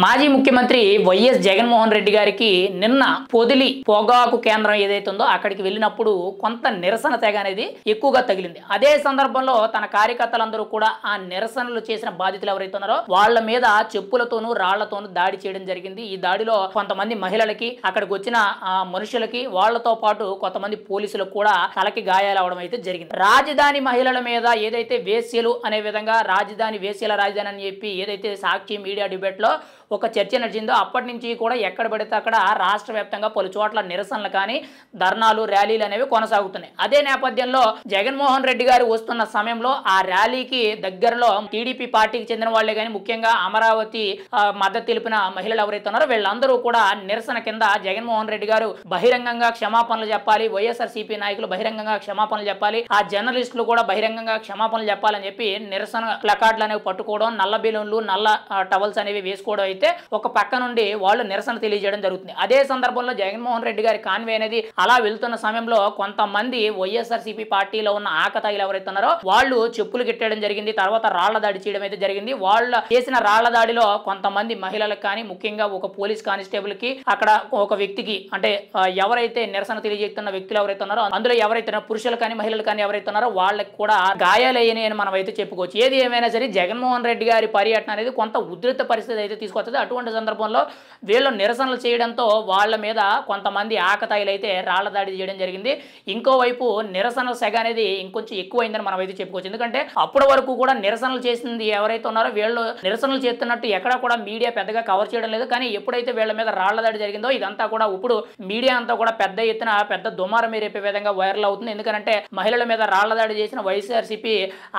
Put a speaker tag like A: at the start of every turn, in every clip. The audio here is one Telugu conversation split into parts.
A: మాజీ ముఖ్యమంత్రి వైఎస్ జగన్మోహన్ రెడ్డి గారికి నిన్న పొదిలి పొగాకు కేంద్రం ఏదైతే ఉందో అక్కడికి వెళ్ళినప్పుడు కొంత నిరసన తెగ అనేది ఎక్కువగా తగిలింది. అదే సందర్భంలో తన కార్యకర్తలందరూ కూడా ఆ నిరసనలు చేసిన బాధితులు ఎవరైతే ఉన్నారో వాళ్ళ మీద చెప్పులతోనూ రాళ్లతోనూ దాడి చేయడం జరిగింది. ఈ దాడిలో కొంతమంది మహిళలకి, అక్కడికి వచ్చిన మనుషులకి, వాళ్లతో పాటు కొంతమంది పోలీసులకు కూడా తలకి గాయాలు అవడం అయితే జరిగింది. రాజధాని మహిళల మీద ఏదైతే వేశ్యలు అనే విధంగా రాజధాని వేశ్యల రాజధాని అని చెప్పి ఏదైతే సాక్షి మీడియా డిబేట్ లో ఒక చర్చ నడిచిందో అప్పటి నుంచి కూడా ఎక్కడ పడితే అక్కడ రాష్ట్ర వ్యాప్తంగా పలు చోట్ల నిరసనలు కానీ, ధర్నాలు, ర్యాలీలు అనేవి కొనసాగుతున్నాయి. అదే నేపథ్యంలో జగన్మోహన్ రెడ్డి గారు వస్తున్న సమయంలో ఆ ర్యాలీకి దగ్గరలో టీడీపీ పార్టీకి చెందిన వాళ్లే కానీ, ముఖ్యంగా అమరావతి మద్దతు తెలిపిన మహిళలు ఎవరైతే ఉన్నారో వీళ్ళందరూ కూడా నిరసన కింద జగన్మోహన్ రెడ్డి గారు బహిరంగంగా క్షమాపణలు చెప్పాలి, వైఎస్ఆర్సీపీ నాయకులు బహిరంగంగా క్షమాపణలు చెప్పాలి, ఆ జర్నలిస్టులు కూడా బహిరంగంగా క్షమాపణలు చెప్పాలని చెప్పి నిరసన ప్లకార్డులు అనేవి పట్టుకోవడం, నల్ల బెలూన్లు, నల్ల టవల్స్ అనేవి వేసుకోవడం అయితే ఒక పక్క నుండి వాళ్ళు నిరసన తెలియజేయడం జరుగుతుంది. అదే సందర్భంలో జగన్మోహన్ రెడ్డి గారి కాన్వే అనేది అలా వెళ్తున్న సమయంలో కొంతమంది వైఎస్ఆర్సీపీ పార్టీలో ఉన్న ఆకతాయిలు ఎవరైతే ఉన్నారో వాళ్ళు చెప్పులు గిట్టడం జరిగింది. తర్వాత రాళ్ల దాడి చేయడం అయితే జరిగింది. వాళ్ళ చేసిన రాళ్ల దాడిలో కొంతమంది మహిళలకు కానీ, ముఖ్యంగా ఒక పోలీస్ కానిస్టేబుల్ కి, అక్కడ ఒక వ్యక్తికి, అంటే ఎవరైతే నిరసన తెలియజేస్తున్న వ్యక్తులు ఎవరైతే ఉన్నారో అందులో ఎవరైతే పురుషులు కానీ మహిళలు కానీ ఎవరైతే ఉన్నారో వాళ్ళకి కూడా గాయాలయ్యాయి అని మనం అయితే చెప్పుకోవచ్చు. ఏది ఏమైనా సరే జగన్మోహన్ రెడ్డి గారి పర్యటన అనేది కొంత ఉధృత పరిస్థితి అయితే తీసుకొస్తుంది. అటువంటి సందర్భంలో వీళ్ళు నిరసనలు చేయడంతో వాళ్ళ మీద కొంతమంది ఆకతాయిలు అయితే రాళ్ల దాడి చేయడం జరిగింది. ఇంకోవైపు నిరసనల సెగ అనేది ఇంకొంచెం ఎక్కువైందని మనం అయితే చెప్పుకోవచ్చు. ఎందుకంటే అప్పటి వరకు కూడా నిరసనలు చేసింది ఎవరైతే ఉన్నారో వీళ్ళు నిరసనలు చేస్తున్నట్టు ఎక్కడా కూడా మీడియా పెద్దగా కవర్ చేయడం లేదు. కానీ ఎప్పుడైతే వీళ్ళ మీద రాళ్ల దాడి జరిగిందో ఇదంతా కూడా ఇప్పుడు మీడియా అంతా కూడా పెద్ద ఎత్తున పెద్ద దుమారం రేపే విధంగా వైరల్ అవుతుంది. ఎందుకంటే మహిళల మీద రాళ్ల దాడి చేసిన వైఎస్ఆర్సీపీ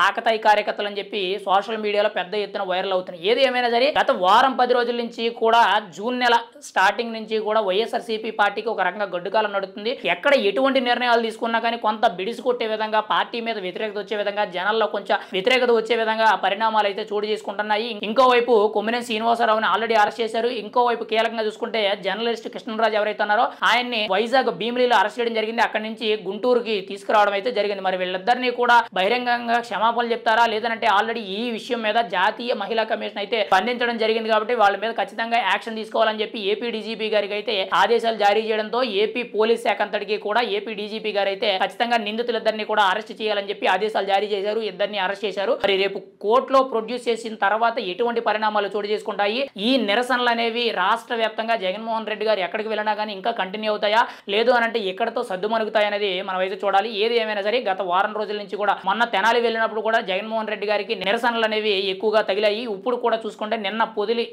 A: ఆకతాయి కార్యకర్తలు అని చెప్పి సోషల్ మీడియాలో పెద్ద ఎత్తున వైరల్ అవుతుంది. ఏది ఏమైనా సరే గత వారం 10 రోజుల నుంచి కూడా జూన్ నెల స్టార్టింగ్ నుంచి కూడా వైఎస్ఆర్సీపీ పార్టీకి ఒక రకంగా గడ్డుకాలం నడుస్తుంది. ఎక్కడ ఎటువంటి నిర్ణయాలు తీసుకున్నా కానీ కొంత బిడిసి కొట్టే విధంగా, పార్టీ మీద వ్యతిరేకత వచ్చే విధంగా, జనాల్లో కొంచెం వ్యతిరేకత వచ్చే విధంగా పరిణామాలు అయితే చోటు చేసుకుంటున్నాయి. ఇంకోవైపు కొమ్మినేని శ్రీనివాసరావుని ఆల్రెడీ అరెస్ట్ చేశారు. ఇంకోవైపు కీలకంగా చూసుకుంటే జర్నలిస్ట్ కృష్ణరాజు ఎవరైతే ఉన్నారో ఆయన్ని వైజాగ్ భీమిలిలో అరెస్ట్ చేయడం జరిగింది. అక్కడి నుంచి గుంటూరుకి తీసుకురావడం అయితే జరిగింది. మరి వీళ్ళిద్దరినీ కూడా బహిరంగంగా క్షమాపణలు చెప్తారా లేదంటే ఆల్రెడీ ఈ విషయం మీద జాతీయ మహిళా కమిషన్ అయితే స్పందించడం జరిగింది కాబట్టి వాళ్ళ మీద ఖచ్చితంగా యాక్షన్ తీసుకోవాలని చెప్పి ఏపీ డీజీపీ గారికి అయితే ఆదేశాలు జారీ చేయడంతో ఏపీ పోలీస్ శాఖ అంతటికి కూడా ఏపీ డీజీపీ గారు అయితే ఖచ్చితంగా నిందితులిద్దరిని కూడా అరెస్ట్ చేయాలని చెప్పి ఆదేశాలు జారీ చేశారు. ఇద్దరిని అరెస్ట్ చేశారు. మరి రేపు కోర్టులో ప్రొడ్యూస్ చేసిన తర్వాత ఎటువంటి పరిణామాలు చోటు చేసుకుంటాయి, ఈ నిరసనలు అనేవి రాష్ట్ర వ్యాప్తంగా జగన్మోహన్ రెడ్డి గారు ఎక్కడికి వెళ్ళినా కానీ ఇంకా కంటిన్యూ అవుతాయా లేదు అని అంటే ఎక్కడితో సద్దుమణుగుతాయి అనేది మనం అయితే చూడాలి. ఏది ఏమైనా సరే గత వారం రోజుల నుంచి కూడా మొన్న తెనాలి వెళ్ళినప్పుడు కూడా జగన్మోహన్ రెడ్డి గారికి నిరసనలు అనేవి ఎక్కువగా తగిలాయి. ఇప్పుడు కూడా చూసుకుంటే నిన్న పొదిలి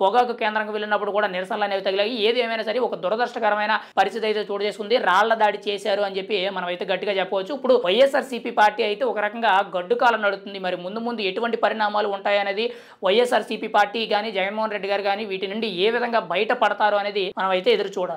A: పొగాకు కేంద్రంకి వెళ్ళినప్పుడు కూడా నిరసనలు అనేవి తగిలాయి. ఏది ఏమైనా సరే ఒక దురదృష్టకరమైన పరిస్థితి అయితే చోటు చేసుకుంది. రాళ్ల దాడి చేశారు అని చెప్పి మనం అయితే గట్టిగా చెప్పవచ్చు. ఇప్పుడు వైఎస్ఆర్సీపీ పార్టీ అయితే ఒక రకంగా గడ్డు కాలం నడుస్తుంది. మరి ముందు ముందు ఎటువంటి పరిణామాలు ఉంటాయనేది వైఎస్ఆర్సీపీ పార్టీ కానీ, జగన్మోహన్ రెడ్డి గారు కానీ వీటి నుండి ఏ విధంగా బయటపడతారు అనేది మనం అయితే ఎదురు చూడాలి.